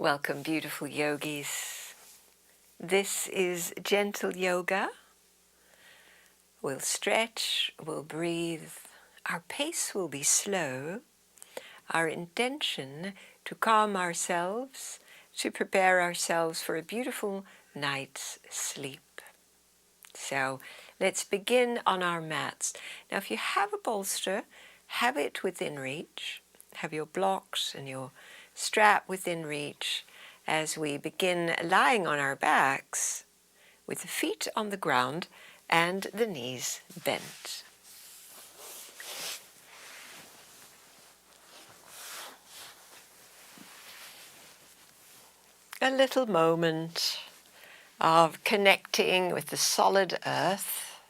Welcome, beautiful yogis. This is gentle yoga. We'll stretch, we'll breathe. Our pace will be slow. Our intention to calm ourselves, to prepare ourselves for a beautiful night's sleep. So let's begin on our mats. Now, if you have a bolster, have it within reach. Have your blocks and your strap within reach as we begin lying on our backs with the feet on the ground and the knees bent. A little moment of connecting with the solid earth.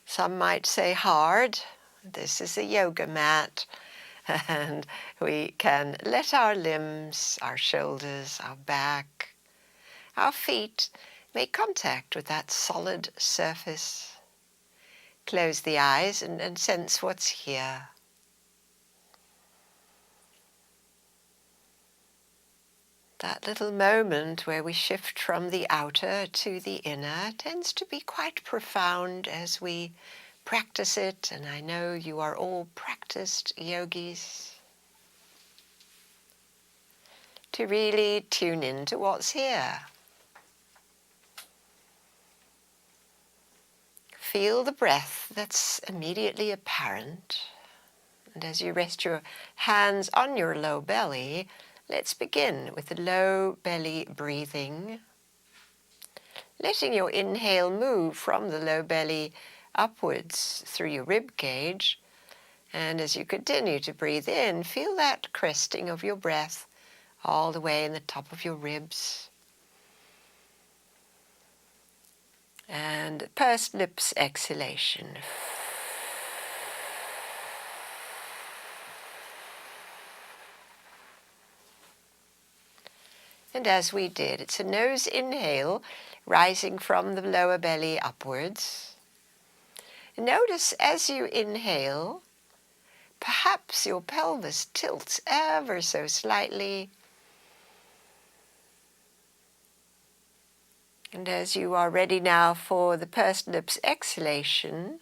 Some might say hard. This is a yoga mat. And we can let our limbs, our shoulders, our back, our feet make contact with that solid surface. Close the eyes and sense what's here. That little moment where we shift from the outer to the inner tends to be quite profound as we practice it, and I know you are all practiced yogis. To really tune in to what's here. Feel the breath that's immediately apparent. And as you rest your hands on your low belly, let's begin with the low belly breathing. Letting your inhale move from the low belly upwards through your rib cage. And as you continue to breathe in, feel that cresting of your breath all the way in the top of your ribs. And pursed lips exhalation. And as we did, it's a nose inhale rising from the lower belly upwards. Notice as you inhale, perhaps your pelvis tilts ever so slightly. And as you are ready now for the pursed lips exhalation,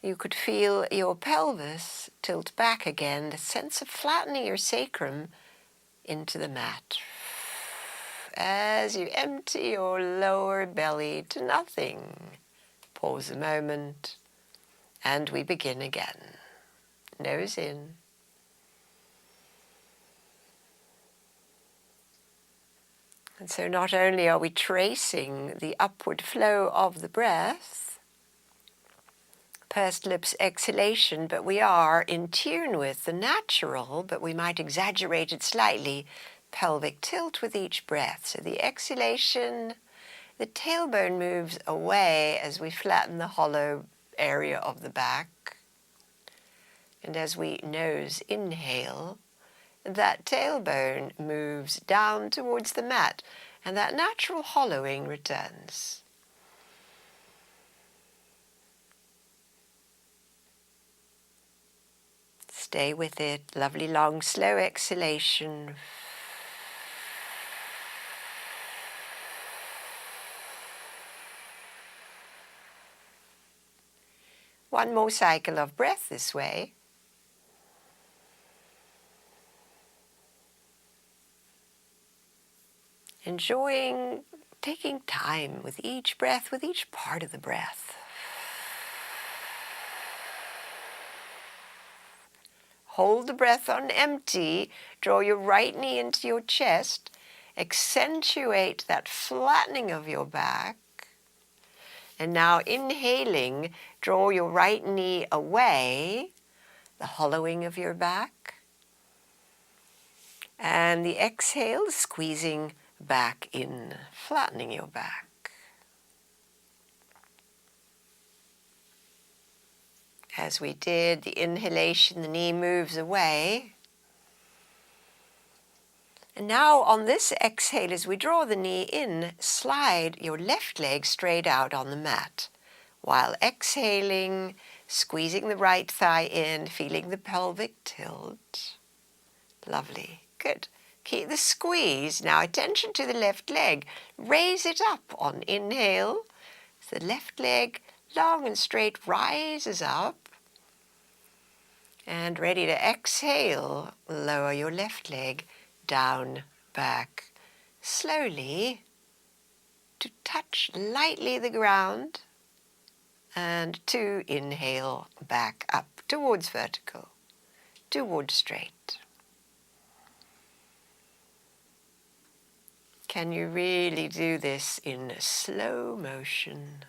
you could feel your pelvis tilt back again, the sense of flattening your sacrum into the mat. As you empty your lower belly to nothing, pause a moment, and we begin again. Nose in. And so not only are we tracing the upward flow of the breath, pursed lips exhalation, but we are in tune with the natural, but we might exaggerate it slightly, pelvic tilt with each breath. So the exhalation, the tailbone moves away as we flatten the hollow area of the back. And as we nose inhale, that tailbone moves down towards the mat, and that natural hollowing returns. Stay with it. Lovely, long, slow exhalation. One more cycle of breath this way. Enjoying taking time with each breath, with each part of the breath. Hold the breath on empty. Draw your right knee into your chest. Accentuate that flattening of your back. And now inhaling, draw your right knee away, the hollowing of your back. And the exhale, squeezing back in, flattening your back. As we did, the inhalation, the knee moves away. And now on this exhale, as we draw the knee in, slide your left leg straight out on the mat. While exhaling, squeezing the right thigh in, feeling the pelvic tilt. Lovely. Good. Keep the squeeze. Now attention to the left leg. Raise it up on inhale. The left leg, long and straight, rises up. And ready to exhale, lower your left leg down, back, slowly to touch lightly the ground and to inhale back up towards vertical, towards straight. Can you really do this in slow motion?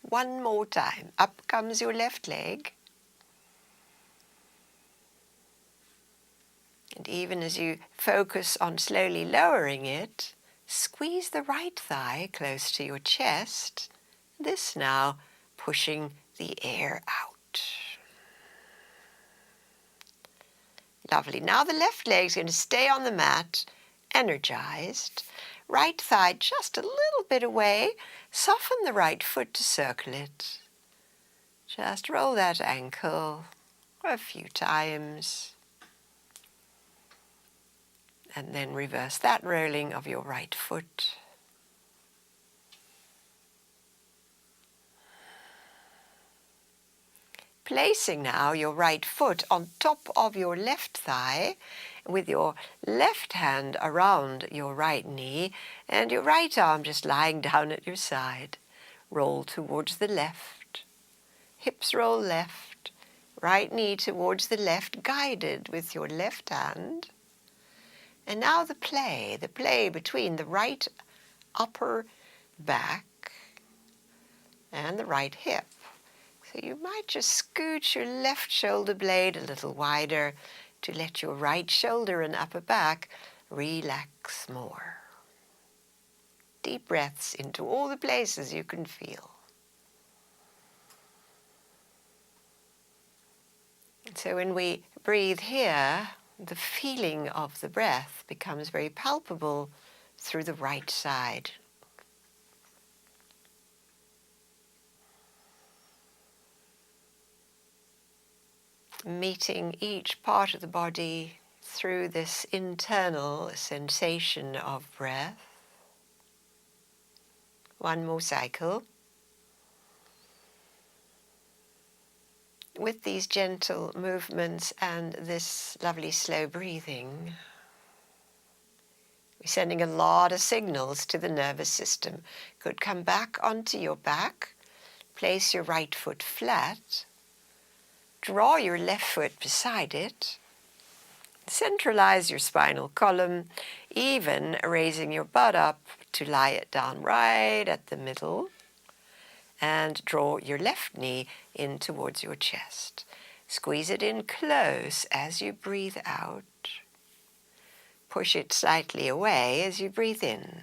One more time. Up comes your left leg. And even as you focus on slowly lowering it, squeeze the right thigh close to your chest. This now pushing the air out. Lovely. Now the left leg's going to stay on the mat, energized. Right thigh just a little bit away. Soften the right foot to circle it. Just roll that ankle a few times. And then reverse that rolling of your right foot. Placing now your right foot on top of your left thigh with your left hand around your right knee and your right arm just lying down at your side. Roll towards the left. Hips roll left. Right knee towards the left, guided with your left hand. And now the play between the right upper back and the right hip. So you might just scooch your left shoulder blade a little wider to let your right shoulder and upper back relax more. Deep breaths into all the places you can feel. And so when we breathe here, the feeling of the breath becomes very palpable through the right side. Meeting each part of the body through this internal sensation of breath. One more cycle. With these gentle movements and this lovely slow breathing, we're sending a lot of signals to the nervous system. Could come back onto your back, place your right foot flat, draw your left foot beside it, centralize your spinal column, even raising your butt up to lie it down right at the middle, and draw your left knee in towards your chest. Squeeze it in close as you breathe out. Push it slightly away as you breathe in.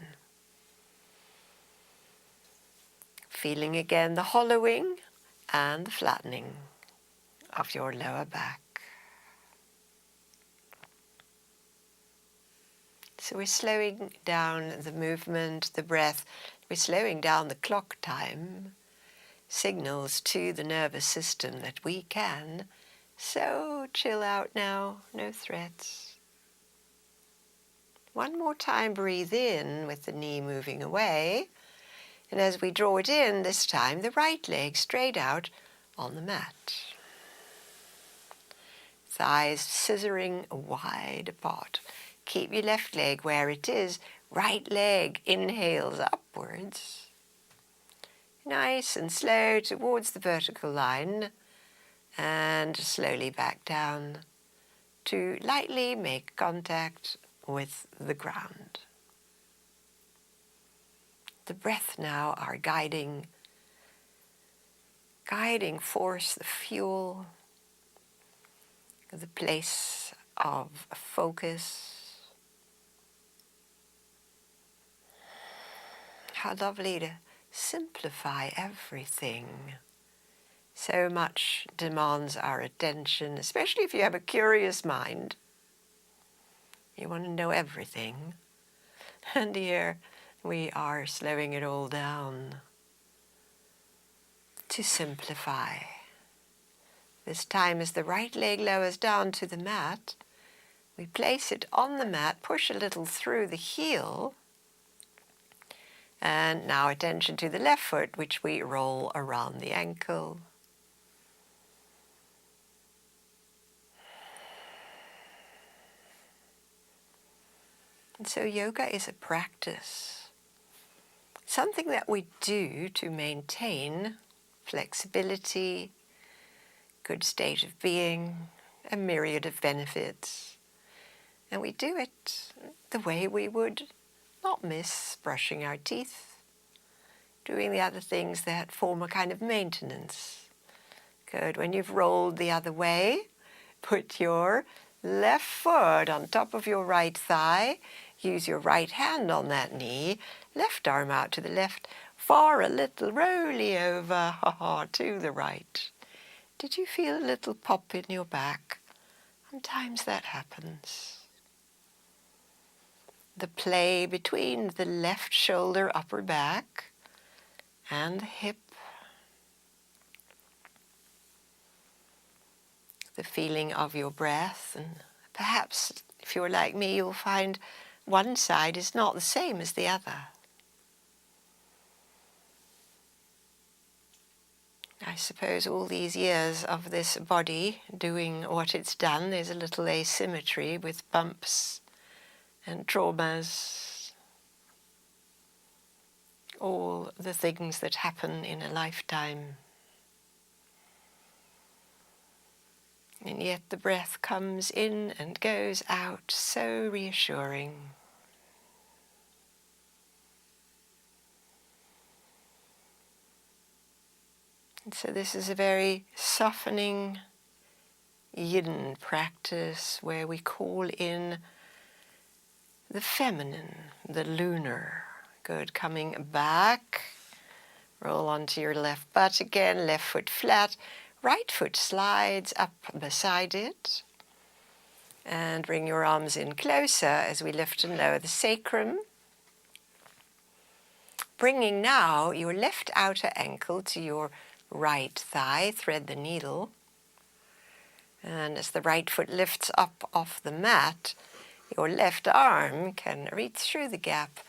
Feeling again the hollowing and the flattening of your lower back. So we're slowing down the movement, the breath. We're slowing down the clock time. Signals to the nervous system that we can. So chill out now, no threats. One more time, breathe in with the knee moving away. And as we draw it in, this time the right leg straight out on the mat. Thighs scissoring wide apart. Keep your left leg where it is. Right leg inhales upwards. Nice and slow towards the vertical line. And slowly back down to lightly make contact with the ground. The breath now, our guiding force, the fuel, the place of focus. How lovely to simplify everything. So much demands our attention, especially if you have a curious mind. You want to know everything. And here we are slowing it all down to simplify. This time as the right leg lowers down to the mat, we place it on the mat, push a little through the heel, and now attention to the left foot, which we roll around the ankle. And so yoga is a practice, something that we do to maintain flexibility, good state of being, a myriad of benefits. And we do it the way we would not miss brushing our teeth, doing the other things that form a kind of maintenance. Good. When you've rolled the other way, put your left foot on top of your right thigh, use your right hand on that knee, left arm out to the left, for a little rolly over to the right. Did you feel a little pop in your back? Sometimes that happens. The play between the left shoulder, upper back, and the hip. The feeling of your breath, and perhaps if you're like me, you'll find one side is not the same as the other. I suppose all these years of this body doing what it's done, there's a little asymmetry with bumps and traumas, all the things that happen in a lifetime. And yet the breath comes in and goes out, so reassuring. And so this is a very softening yin practice where we call in the feminine, the lunar. Good, coming back, roll onto your left butt again, left foot flat, right foot slides up beside it. And bring your arms in closer as we lift and lower the sacrum. Bringing now your left outer ankle to your right thigh, thread the needle. And as the right foot lifts up off the mat, your left arm can reach through the gap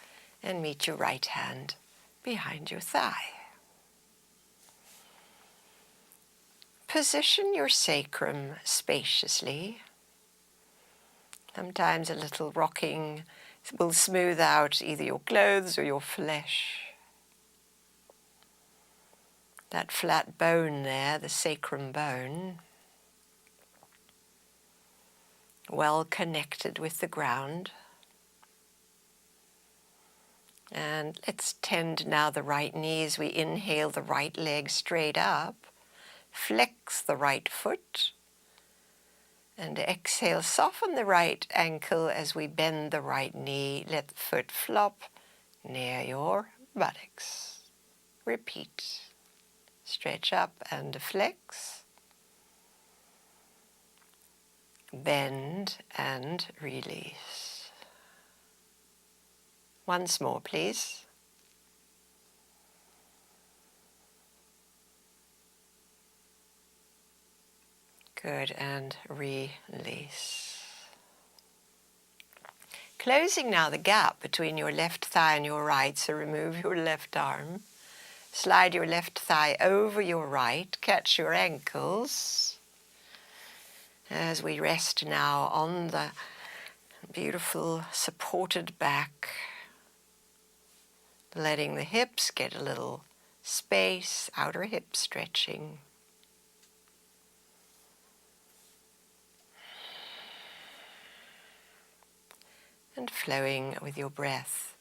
and meet your right hand behind your thigh. Position your sacrum spaciously. Sometimes a little rocking will smooth out either your clothes or your flesh. That flat bone there, the sacrum bone, well connected with the ground. And let's tend now the right knee as we inhale the right leg straight up. Flex the right foot. And exhale, soften the right ankle as we bend the right knee. Let the foot flop near your buttocks. Repeat. Stretch up and flex. Bend and release. Once more, please. Good, and release. Closing now the gap between your left thigh and your right, so remove your left arm. Slide your left thigh over your right, catch your ankles. As we rest now on the beautiful supported back, letting the hips get a little space, outer hip stretching. And flowing with your breath.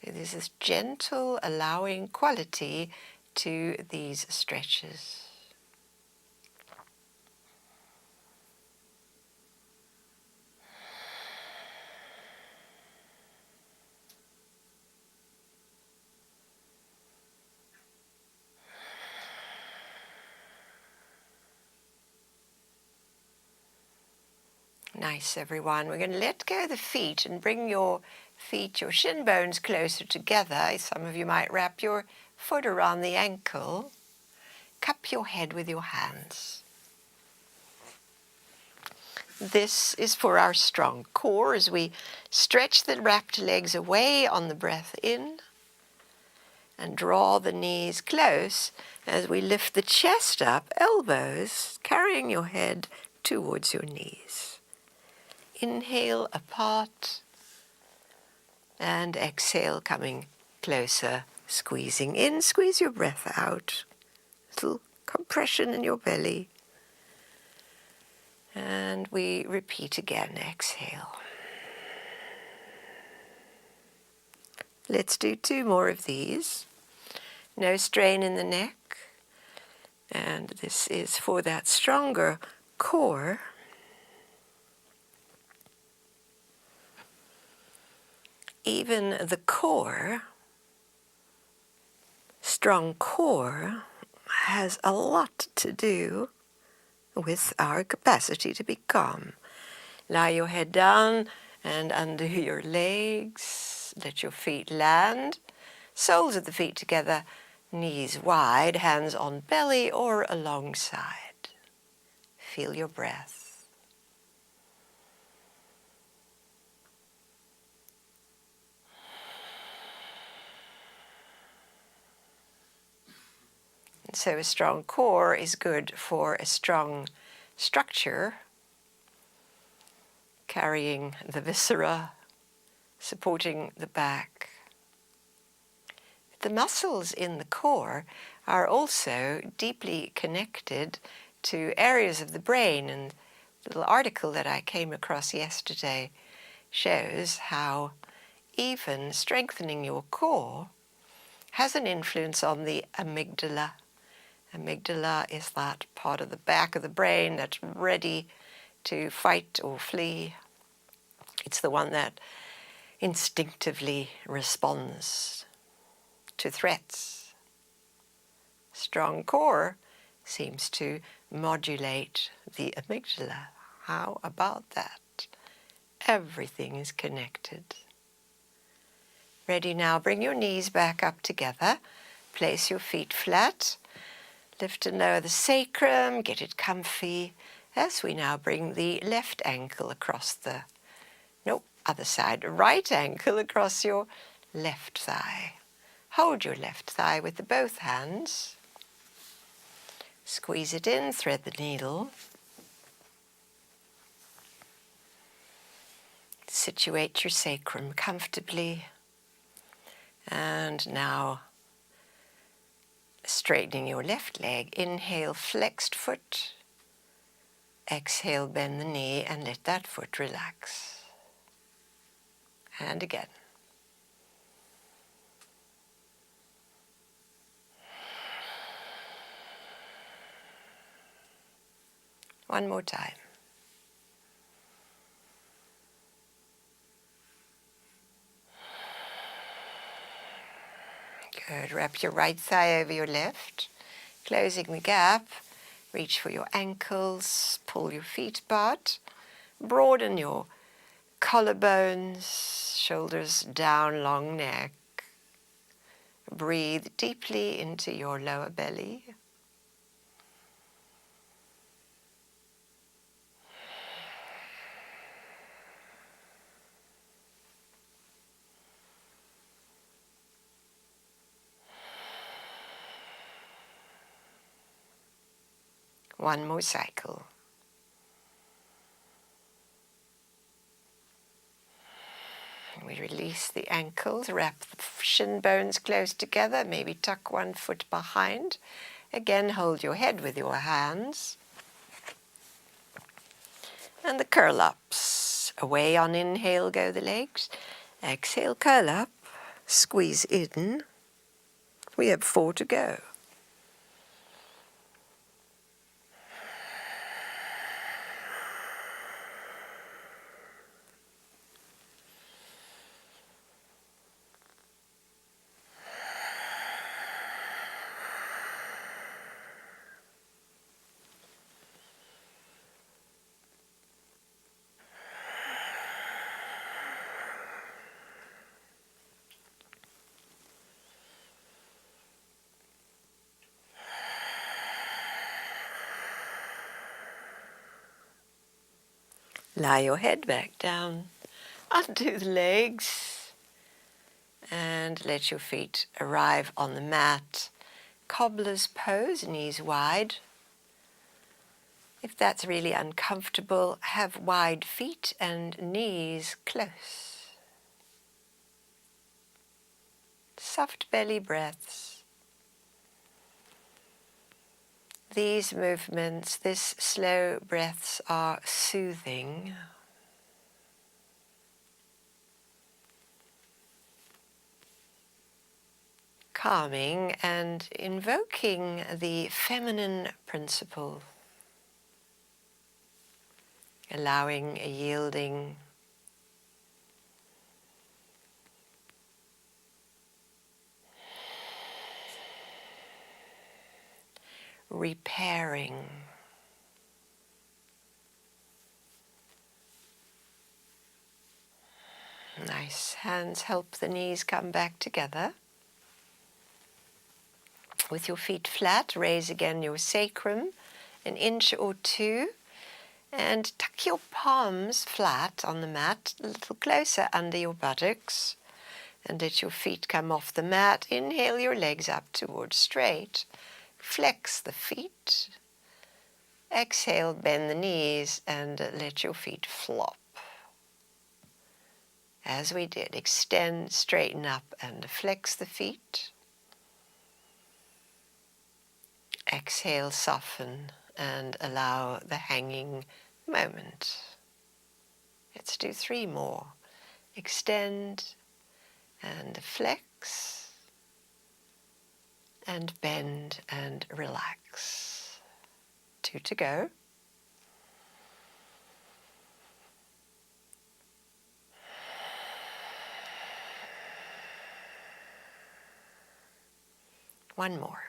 So there's this gentle, allowing quality to these stretches. Nice, everyone. We're going to let go of the feet and bring your Feet, your shin bones closer together. Some of you might wrap your foot around the ankle. Cup your head with your hands. This is for our strong core as we stretch the wrapped legs away on the breath in and draw the knees close as we lift the chest up, elbows carrying your head towards your knees. Inhale apart and exhale coming closer, squeezing in, squeeze your breath out. Little compression in your belly. And we repeat again, exhale. Let's do 2 more of these. No strain in the neck. And this is for that stronger core. Even the core, strong core, has a lot to do with our capacity to be calm. Lie your head down and under your legs. Let your feet land. Soles of the feet together, knees wide, hands on belly or alongside. Feel your breath. And so a strong core is good for a strong structure, carrying the viscera, supporting the back. The muscles in the core are also deeply connected to areas of the brain, and the little article that I came across yesterday shows how even strengthening your core has an influence on the amygdala. Amygdala is that part of the back of the brain that's ready to fight or flee. It's the one that instinctively responds to threats. Strong core seems to modulate the amygdala. How about that? Everything is connected. Ready now, bring your knees back up together. Place your feet flat. Lift and lower the sacrum, get it comfy. As we now bring the left ankle across the, other side, right ankle across your left thigh. Hold your left thigh with the both hands. Squeeze it in, thread the needle. Situate your sacrum comfortably. And now straightening your left leg. Inhale, flexed foot. Exhale, bend the knee and let that foot relax. And again. One more time. Good. Wrap your right thigh over your left, closing the gap. Reach for your ankles, pull your feet apart, broaden your collarbones, shoulders down, long neck. Breathe deeply into your lower belly. One more cycle. We release the ankles, wrap the shin bones close together, maybe tuck one foot behind. Again, hold your head with your hands. And the curl-ups. Away on inhale go the legs. Exhale, curl up, squeeze in. We have 4 to go. Lie your head back down, undo the legs, and let your feet arrive on the mat. Cobbler's pose, knees wide. If that's really uncomfortable, have wide feet and knees close. Soft belly breaths. These movements, this slow breaths are soothing. Calming and invoking the feminine principle. Allowing a yielding, repairing. Nice. Hands help the knees come back together. With your feet flat, raise again your sacrum an inch or two and tuck your palms flat on the mat, a little closer under your buttocks, and let your feet come off the mat. Inhale your legs up towards straight. Flex the feet. Exhale, bend the knees and let your feet flop. As we did, extend, straighten up and flex the feet. Exhale, soften and allow the hanging moment. Let's do 3 more. Extend and flex and bend and relax. 2 to go. One more.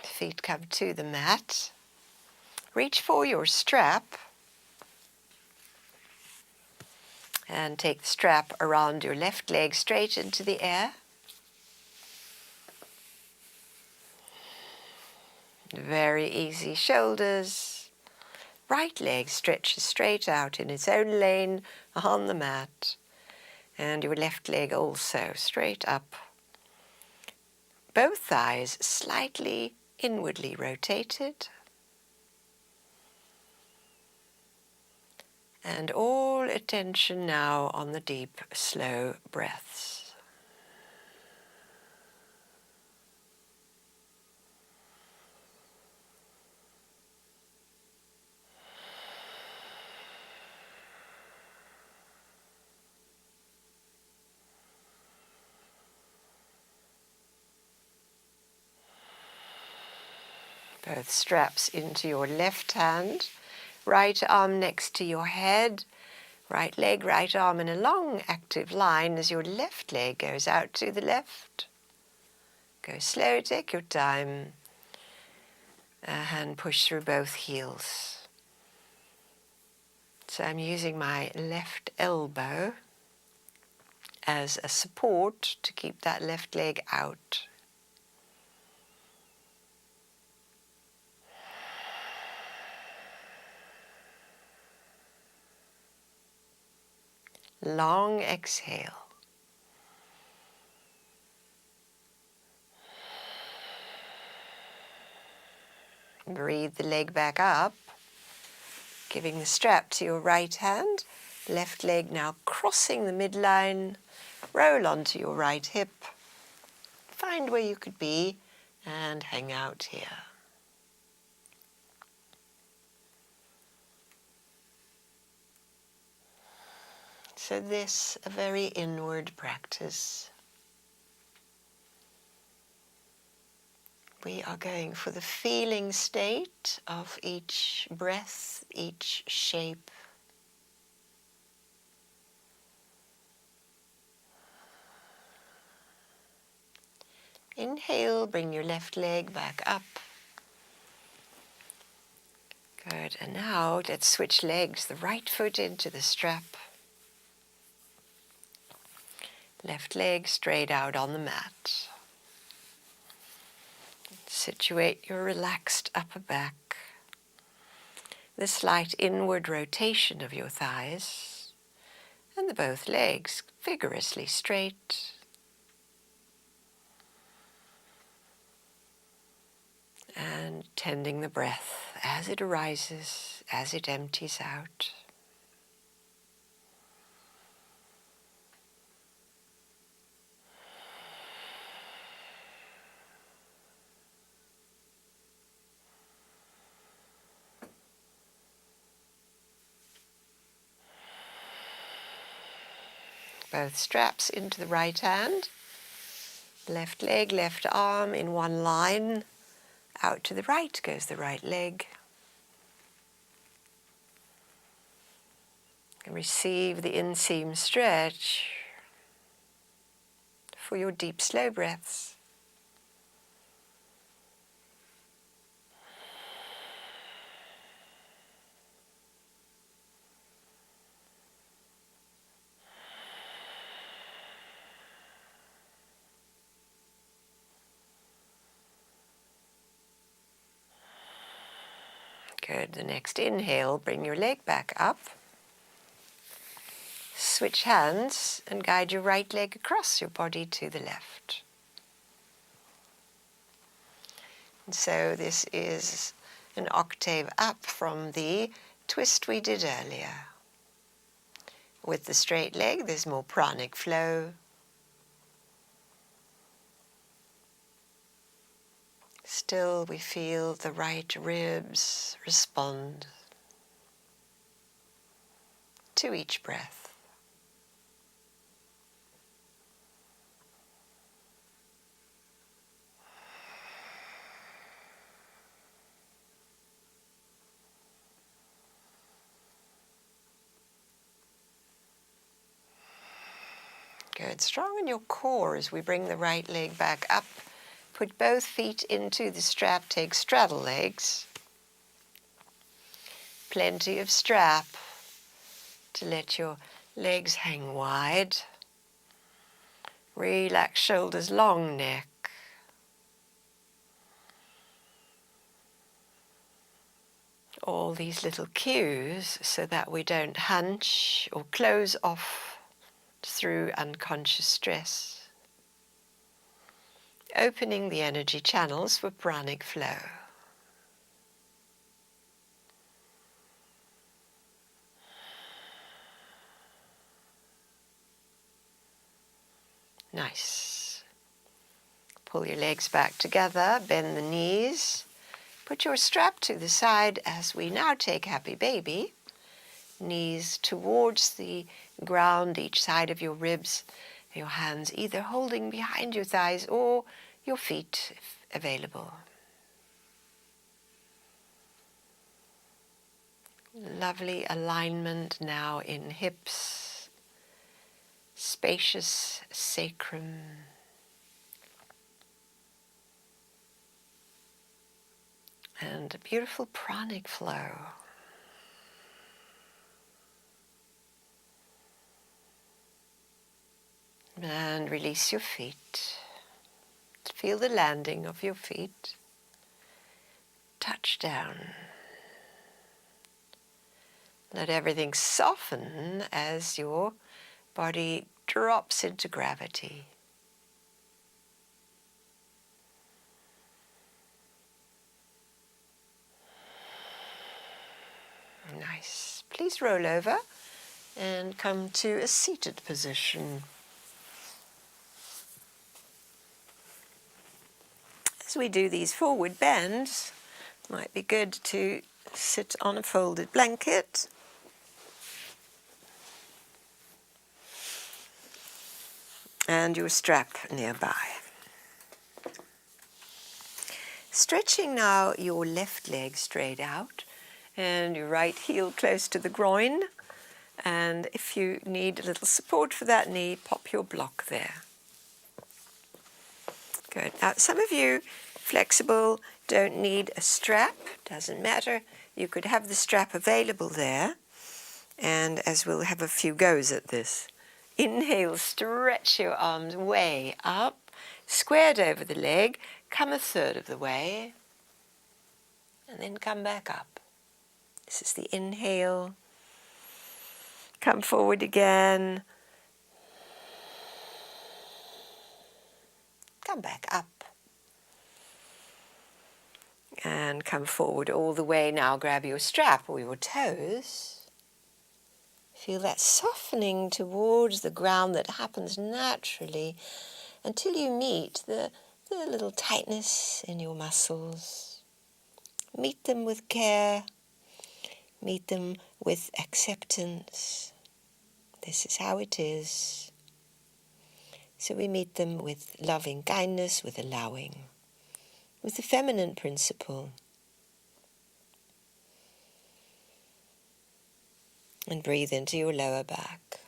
Feet come to the mat. Reach for your strap and take the strap around your left leg straight into the air. Very easy. Shoulders. Right leg stretches straight out in its own lane on the mat. And your left leg also straight up. Both thighs slightly inwardly rotated. And all attention now on the deep, slow breaths. Both straps into your left hand, right arm next to your head, right leg, right arm in a long active line as your left leg goes out to the left. Go slow, take your time, and push through both heels. So I'm using my left elbow as a support to keep that left leg out. Long exhale. Breathe the leg back up, giving the strap to your right hand. Left leg now crossing the midline. Roll onto your right hip. Find where you could be and hang out here. So this, a very inward practice. We are going for the feeling state of each breath, each shape. Inhale, bring your left leg back up. Good, and now let's switch legs, the right foot into the strap. Left leg straight out on the mat. Situate your relaxed upper back. The slight inward rotation of your thighs and the both legs vigorously straight. And tending the breath as it arises, as it empties out. Both straps into the right hand, left leg, left arm in one line. Out to the right goes the right leg. And receive the inseam stretch for your deep, slow breaths. Good. The next inhale, bring your leg back up. Switch hands and guide your right leg across your body to the left. And so this is an octave up from the twist we did earlier. With the straight leg, there's more pranic flow. Still, we feel the right ribs respond to each breath. Good. Strong in your core as we bring the right leg back up. Put both feet into the strap. Take straddle legs. Plenty of strap to let your legs hang wide. Relax shoulders, long neck. All these little cues so that we don't hunch or close off through unconscious stress. Opening the energy channels for pranic flow. Nice. Pull your legs back together, bend the knees. Put your strap to the side as we now take Happy Baby. Knees towards the ground, each side of your ribs. Your hands either holding behind your thighs or your feet if available. Lovely alignment now in hips, spacious sacrum. And a beautiful pranic flow. And release your feet. Feel the landing of your feet. Touch down. Let everything soften as your body drops into gravity. Nice. Please roll over and come to a seated position. As we do these forward bends, it might be good to sit on a folded blanket. And your strap nearby. Stretching now your left leg straight out and your right heel close to the groin. And if you need a little support for that knee, pop your block there. Good. Now, some of you, flexible, don't need a strap. Doesn't matter. You could have the strap available there. And as we'll have a few goes at this. Inhale, stretch your arms way up, squared over the leg. come a third of the way, and then come back up. This is the inhale. Come forward again. Come back up. And come forward all the way. Now grab your strap or your toes. Feel that softening towards the ground that happens naturally until you meet the little tightness in your muscles. Meet them with care. Meet them with acceptance. This is how it is. So we meet them with loving kindness, with allowing, with the feminine principle. And breathe into your lower back.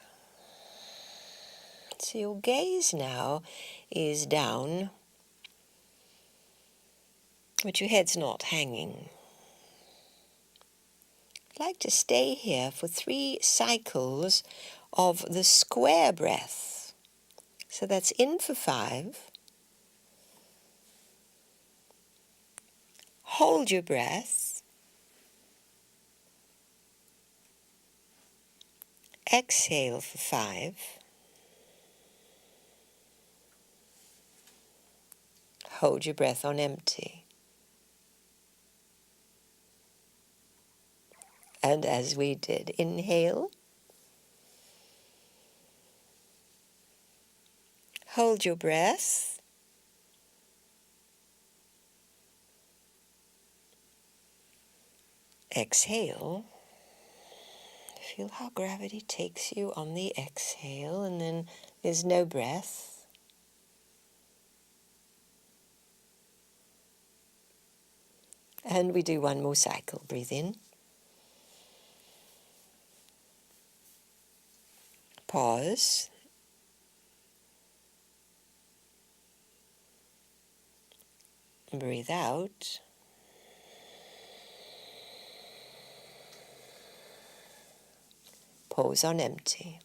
So your gaze now is down, but your head's not hanging. I'd like to stay here for 3 cycles of the square breath. So that's in for 5. Hold your breath. Exhale for 5. Hold your breath on empty. And as we did, inhale. Hold your breath. Exhale. Feel how gravity takes you on the exhale, and then there's no breath. And we do one more cycle. Breathe in. Pause. Breathe out. Pause on empty.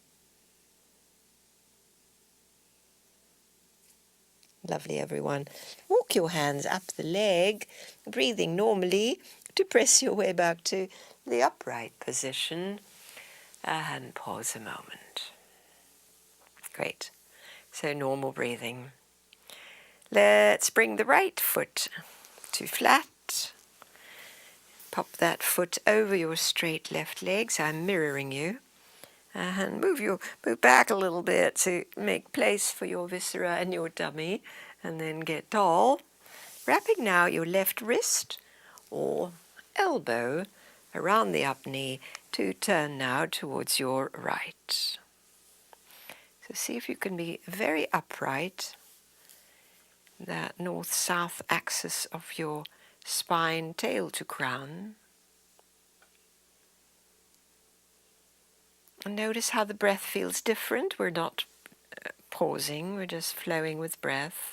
Lovely, everyone. Walk your hands up the leg, breathing normally to press your way back to the upright position. And pause a moment. Great. So normal breathing. Let's bring the right foot to flat. Pop that foot over your straight left leg, so I'm mirroring you. And move back a little bit to make place for your viscera and your tummy, and then get tall. Wrapping now your left wrist or elbow around the up knee to turn now towards your right. So see if you can be very upright, that north-south axis of your spine, tail to crown. And notice how the breath feels different. We're not pausing, we're just flowing with breath.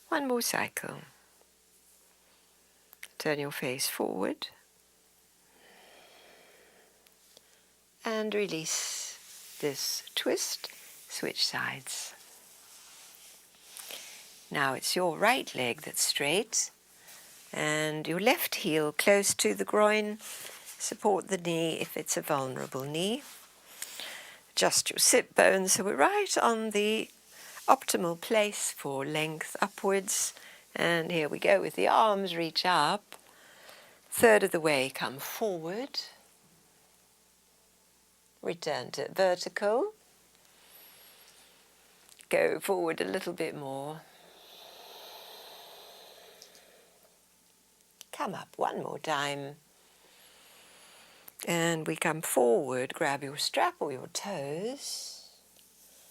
One more cycle. Turn your face forward. And release this twist. Switch sides. Now it's your right leg that's straight. And your left heel close to the groin. Support the knee if it's a vulnerable knee. Adjust your sit bones so we're right on the optimal place for length upwards. And here we go with the arms, reach up. Third of the way, come forward. Return to vertical. Go forward a little bit more. Come up one more time. And we come forward, grab your strap or your toes.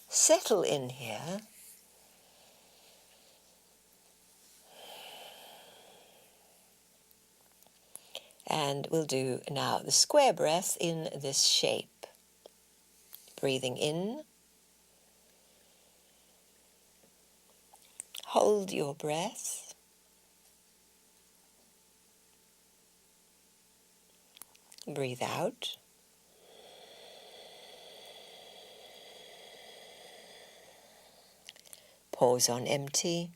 Settle in here. And we'll do now the square breath in this shape. Breathing in. Hold your breath. Breathe out. Pause on empty.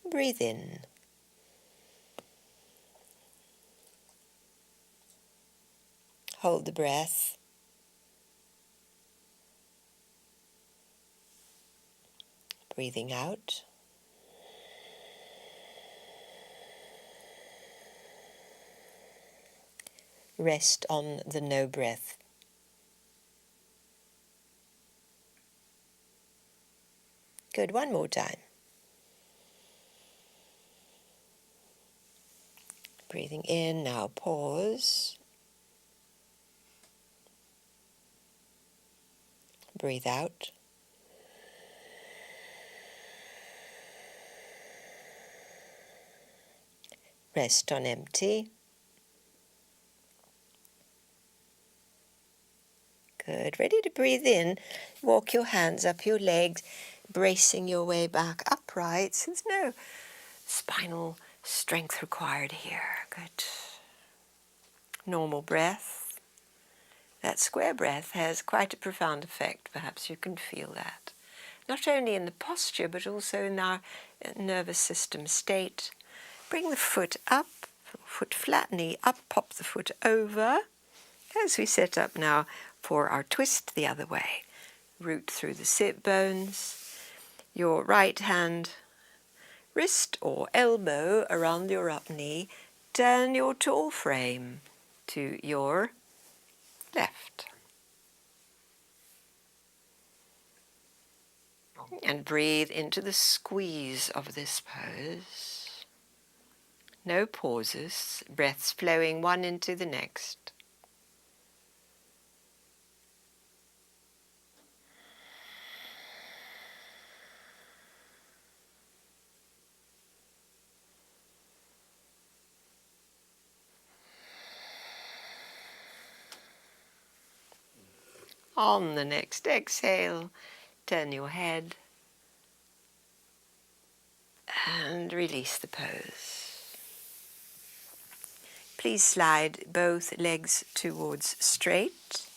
Breathe in. Hold the breath. Breathing out. Rest on the no breath. Good, one more time. Breathing in, now pause. Breathe out. Rest on empty. Good. Ready to breathe in. Walk your hands up your legs, bracing your way back upright. There's no spinal strength required here. Good. Normal breath. That square breath has quite a profound effect. Perhaps you can feel that. Not only in the posture, but also in our nervous system state. Bring the foot up, foot flat, knee up, pop the foot over. As we set up now for our twist the other way. Root through the sit bones. Your right hand, wrist or elbow around your up knee. Turn your tall frame to your left. And breathe into the squeeze of this pose. No pauses, breaths flowing one into the next. On the next exhale, turn your head and release the pose. Please slide both legs towards straight.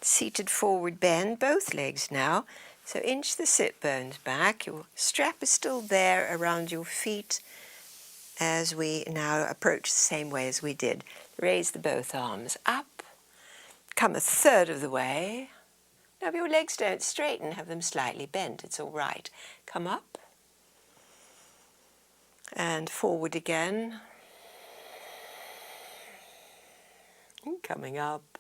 Seated forward bend, both legs now. So inch the sit bones back. Your strap is still there around your feet as we now approach the same way as we did. Raise the both arms up. Come a third of the way. Now if your legs don't straighten, have them slightly bent. It's all right. Come up. And forward again. And coming up.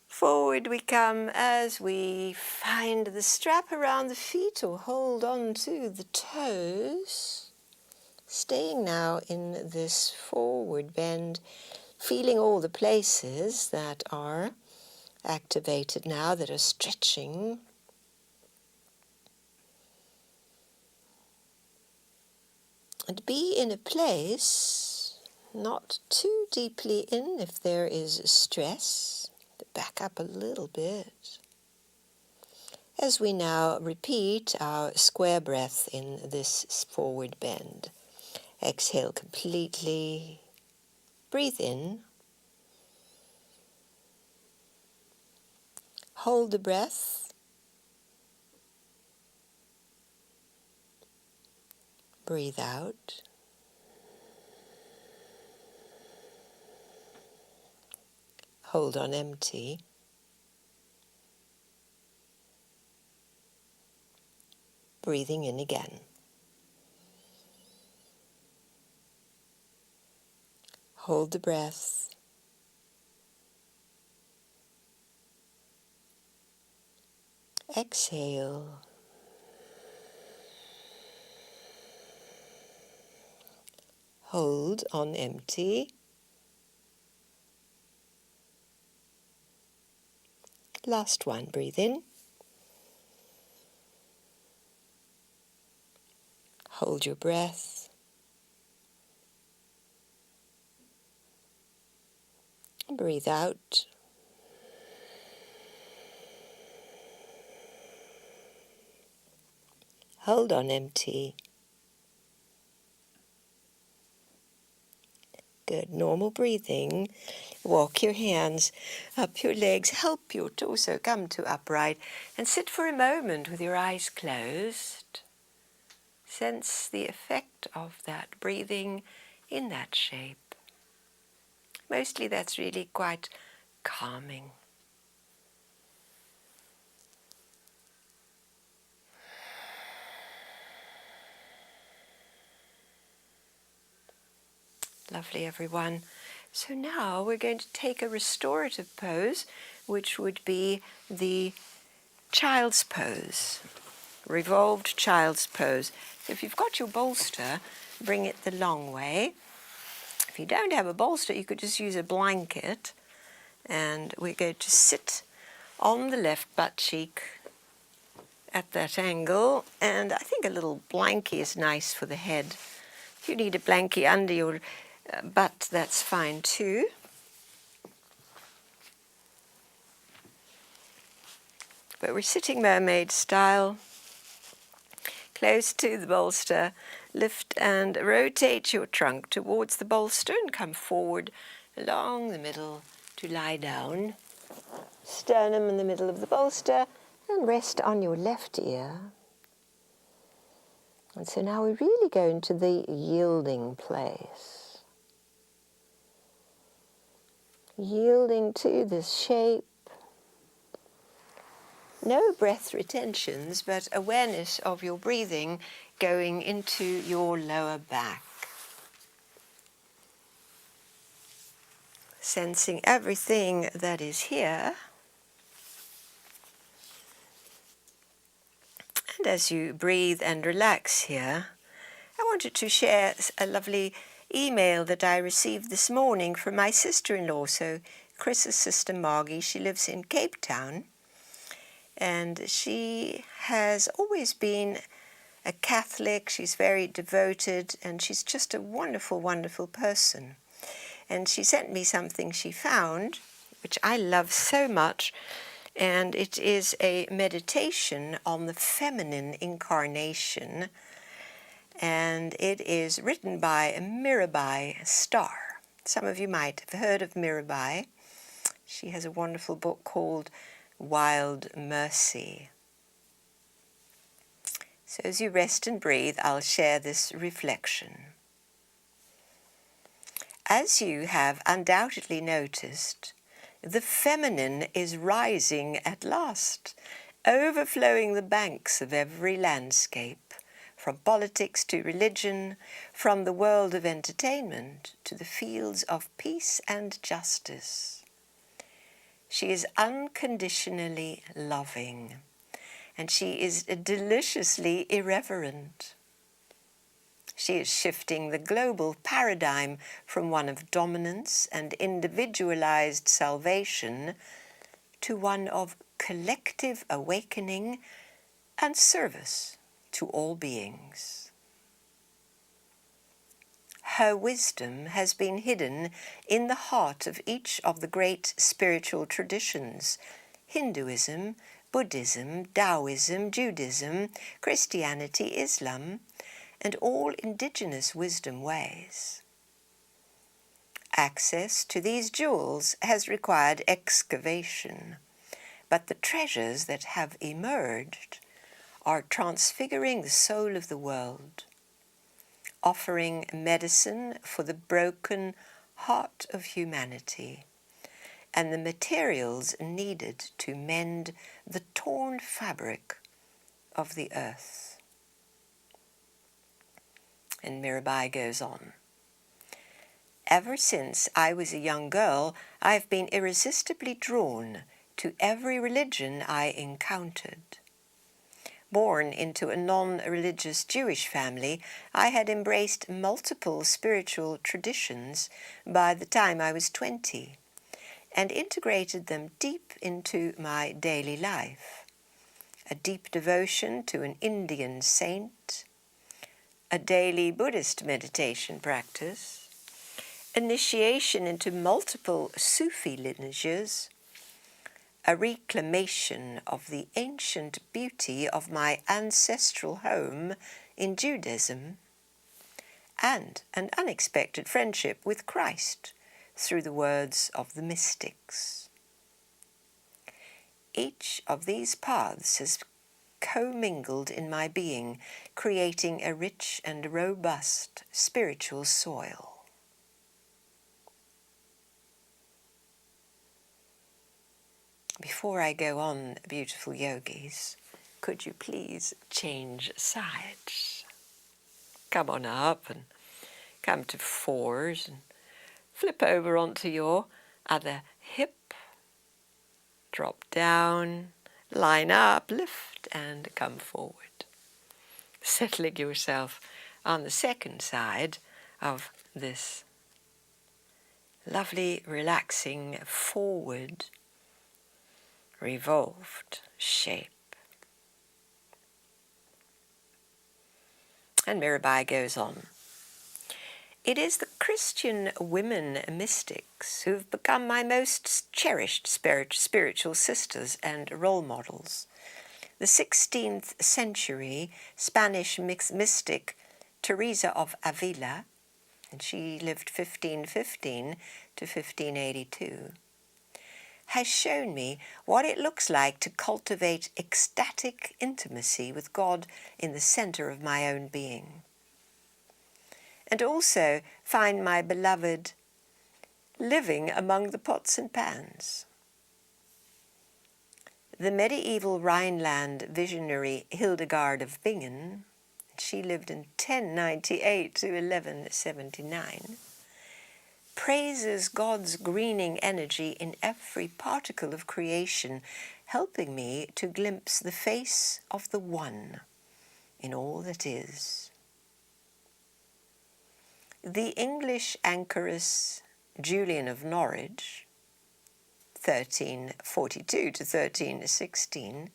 Forward we come as we find the strap around the feet or hold on to the toes. Staying now in this forward bend, feeling all the places that are activated now, that are stretching. And be in a place not too deeply in if there is stress. Back up a little bit. As we now repeat our square breath in this forward bend. Exhale completely. Breathe in. Hold the breath. Breathe out. Hold on empty. Breathing in again. Hold the breath. Exhale. Hold on empty. Last one, breathe in. Hold your breath. Breathe out. Hold on, empty. Good. Normal breathing. Walk your hands up your legs. Help your torso come to upright and sit for a moment with your eyes closed. Sense the effect of that breathing in that shape. Mostly that's really quite calming. Lovely, everyone. So now we're going to take a restorative pose, which would be the child's pose, revolved child's pose. So if you've got your bolster, bring it the long way. If you don't have a bolster, you could just use a blanket, and we're going to sit on the left butt cheek at that angle, and I think a little blankie is nice for the head. If you need a blankie under your butt, that's fine too. But we're sitting mermaid style, close to the bolster. Lift and rotate your trunk towards the bolster and come forward along the middle to lie down. Sternum in the middle of the bolster and rest on your left ear. And so now we really go into the yielding place. Yielding to this shape. No breath retentions, but awareness of your breathing going into your lower back. Sensing everything that is here. And as you breathe and relax here, I wanted to share a lovely email that I received this morning from my sister-in-law, so Chris's sister Margie. She lives in Cape Town. And she has always been a Catholic. She's very devoted, and she's just a wonderful, wonderful person. And she sent me something she found, which I love so much, and it is a meditation on the feminine incarnation, and it is written by Mirabai Starr. Some of you might have heard of Mirabai. She has a wonderful book called Wild Mercy. So as you rest and breathe, I'll share this reflection. As you have undoubtedly noticed, the feminine is rising at last, overflowing the banks of every landscape, from politics to religion, from the world of entertainment to the fields of peace and justice. She is unconditionally loving, and she is deliciously irreverent. She is shifting the global paradigm from one of dominance and individualized salvation to one of collective awakening and service to all beings. Her wisdom has been hidden in the heart of each of the great spiritual traditions: Hinduism, Buddhism, Taoism, Judaism, Christianity, Islam, and all indigenous wisdom ways. Access to these jewels has required excavation, but the treasures that have emerged are transfiguring the soul of the world, offering medicine for the broken heart of humanity and the materials needed to mend the torn fabric of the earth. And Mirabai goes on. Ever since I was a young girl, I have been irresistibly drawn to every religion I encountered. Born into a non-religious Jewish family, I had embraced multiple spiritual traditions by the time I was 20 and integrated them deep into my daily life. A deep devotion to an Indian saint, a daily Buddhist meditation practice, initiation into multiple Sufi lineages, a reclamation of the ancient beauty of my ancestral home in Judaism, and an unexpected friendship with Christ through the words of the mystics. Each of these paths has commingled in my being, creating a rich and robust spiritual soil. Before I go on, beautiful yogis, could you please change sides? Come on up and come to fours and flip over onto your other hip. Drop down, line up, lift and come forward. Settling yourself on the second side of this lovely, relaxing, forward, revolved shape. And Mirabai goes on. It is the Christian women mystics who've become my most cherished spiritual sisters and role models. The 16th century Spanish mystic Teresa of Avila, and she lived 1515 to 1582, has shown me what it looks like to cultivate ecstatic intimacy with God in the center of my own being, and also find my beloved living among the pots and pans. The medieval Rhineland visionary Hildegard of Bingen, she lived in 1098 to 1179, praises God's greening energy in every particle of creation, helping me to glimpse the face of the One in all that is. The English anchoress Julian of Norwich, 1342 to 1316,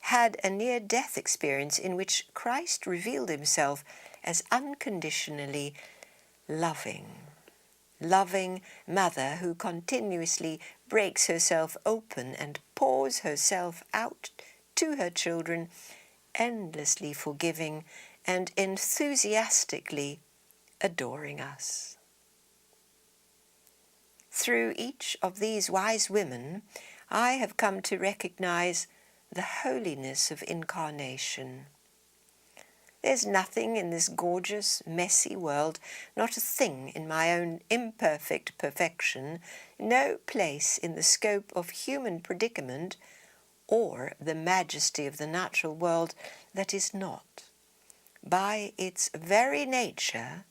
had a near-death experience in which Christ revealed himself as unconditionally loving mother who continuously breaks herself open and pours herself out to her children, endlessly forgiving and enthusiastically adoring us. Through each of these wise women, I have come to recognize the holiness of incarnation. There's nothing in this gorgeous, messy world, not a thing in my own imperfect perfection, no place in the scope of human predicament or the majesty of the natural world that is not, by its very nature,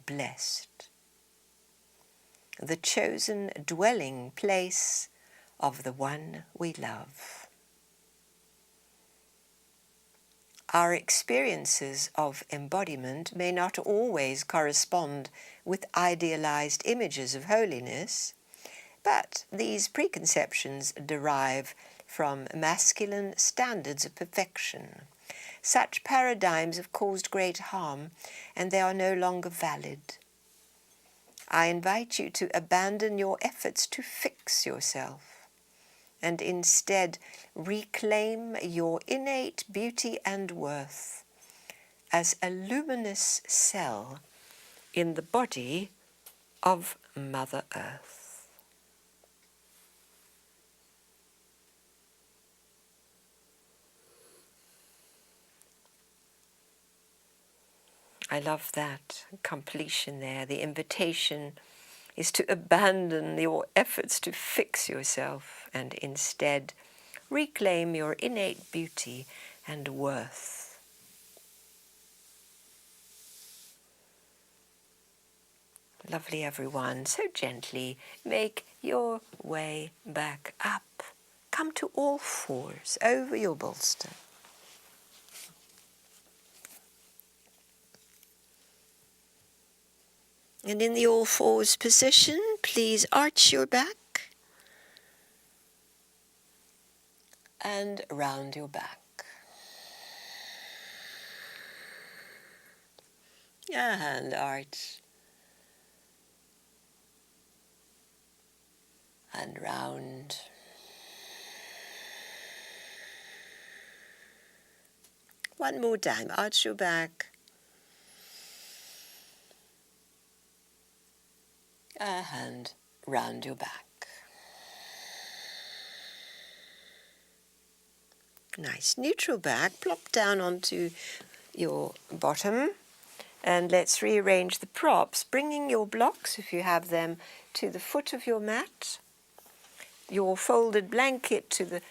blessed. The chosen dwelling place of the one we love. Our experiences of embodiment may not always correspond with idealized images of holiness, but these preconceptions derive from masculine standards of perfection. Such paradigms have caused great harm, and they are no longer valid. I invite you to abandon your efforts to fix yourself, and instead reclaim your innate beauty and worth as a luminous cell in the body of Mother Earth. I love that completion there. The invitation is to abandon your efforts to fix yourself and instead reclaim your innate beauty and worth. Lovely, everyone. So gently make your way back up. Come to all fours over your bolster. And in the all fours position, please arch your back and round your back. And arch and round. One more time. Arch your back. A hand round your back. Nice. Neutral back. Plop down onto your bottom. And let's rearrange the props, bringing your blocks, if you have them, to the foot of your mat. Your folded blanket to the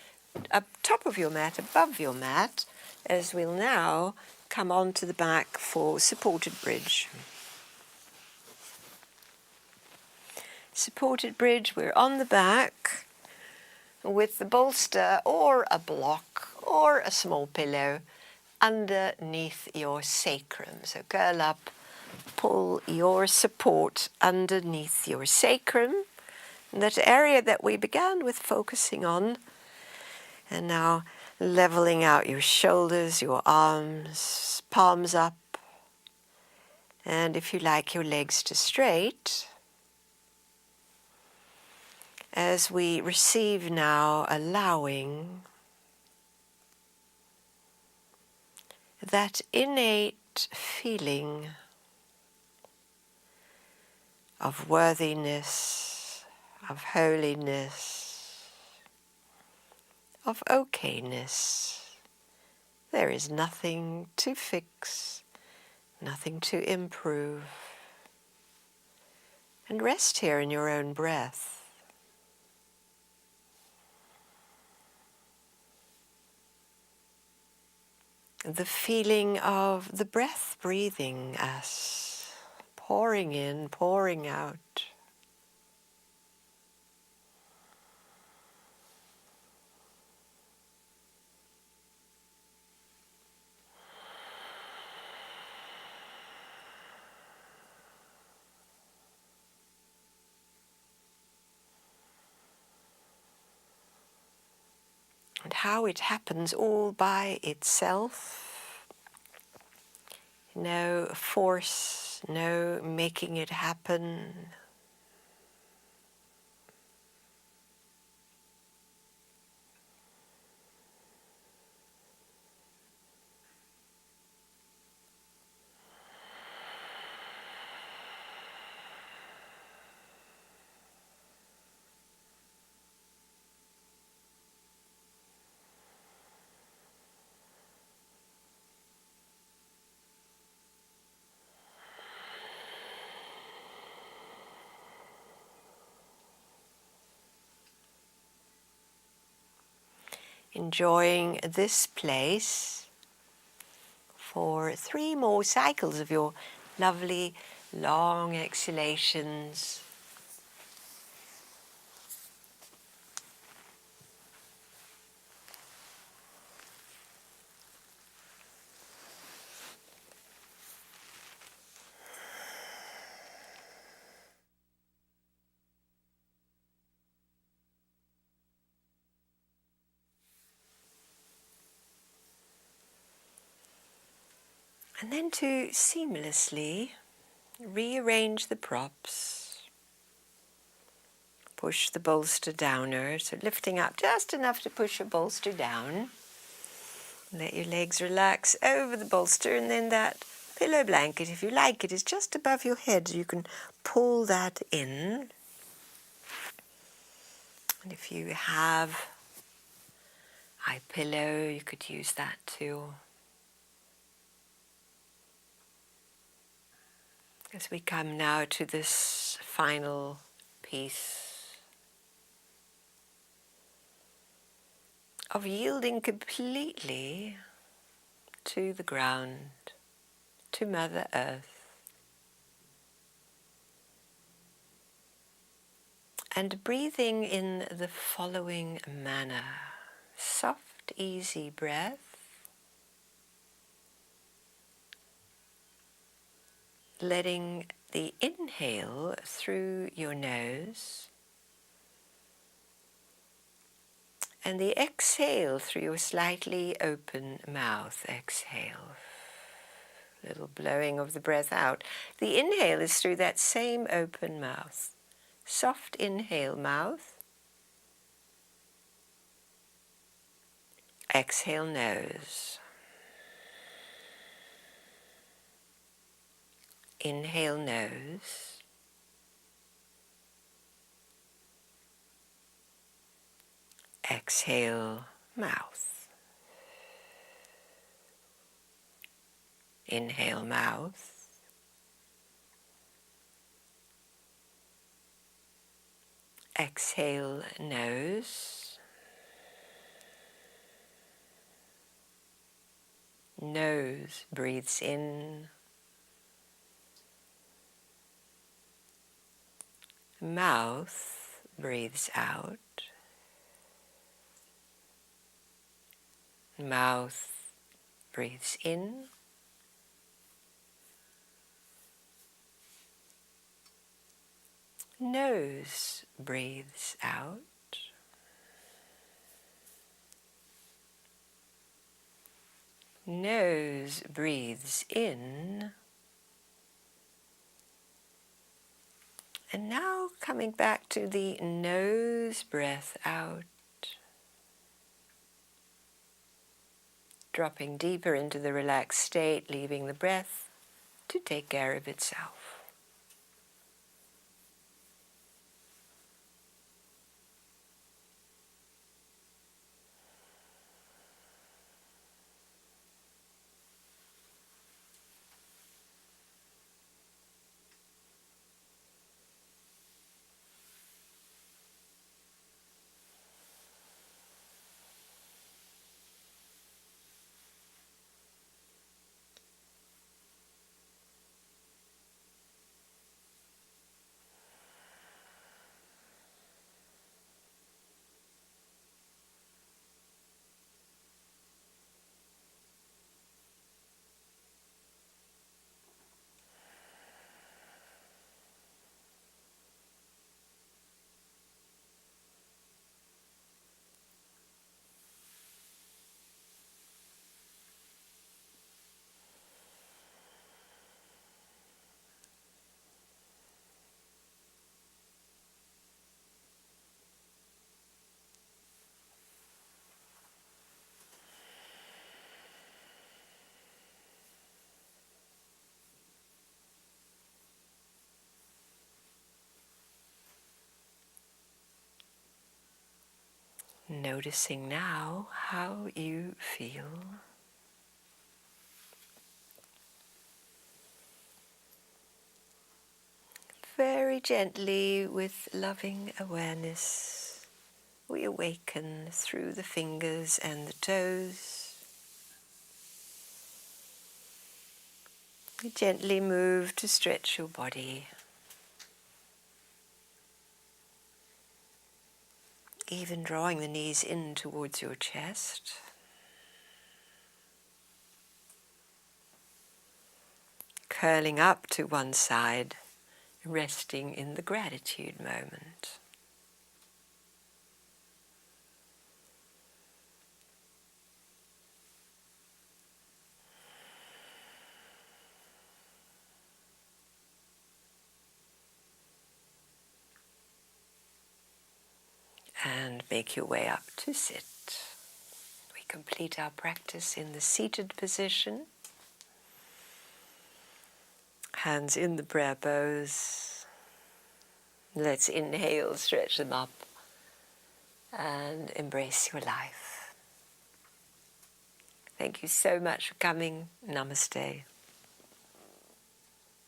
up top of your mat, above your mat, as we'll now come onto the back for supported bridge. Supported bridge, we're on the back with the bolster or a block or a small pillow underneath your sacrum. So curl up, pull your support underneath your sacrum, that area that we began with focusing on, and now leveling out your shoulders, your arms, palms up, and if you like your legs to straight, as we receive now, allowing that innate feeling of worthiness, of holiness, of okayness. There is nothing to fix, nothing to improve. And rest here in your own breath. The feeling of the breath breathing us, pouring in, pouring out. And how it happens all by itself. No force, no making it happen. Enjoying this place for 3 more cycles of your lovely long exhalations. And then to seamlessly rearrange the props. Push the bolster downer, so lifting up just enough to push your bolster down. Let your legs relax over the bolster, and then that pillow blanket, if you like it, is just above your head. You can pull that in. And if you have a pillow, you could use that too. As we come now to this final piece of yielding completely to the ground, to Mother Earth, and breathing in the following manner. Soft, easy breath. Letting the inhale through your nose and the exhale through your slightly open mouth. Exhale. Little blowing of the breath out. The inhale is through that same open mouth. Soft inhale, mouth. Exhale, nose. Inhale nose. Exhale mouth. Inhale mouth. Exhale nose. Nose breathes in. Mouth breathes out. Mouth breathes in. Nose breathes out. Nose breathes in. And now coming back to the nose breath out. Dropping deeper into the relaxed state, leaving the breath to take care of itself. Noticing now how you feel. Very gently, with loving awareness, we awaken through the fingers and the toes. You gently move to stretch your body. Even drawing the knees in towards your chest. Curling up to one side, resting in the gratitude moment. And make your way up to sit. We complete our practice in the seated position. Hands in the prayer pose. Let's inhale, stretch them up, and embrace your life. Thank you so much for coming. Namaste.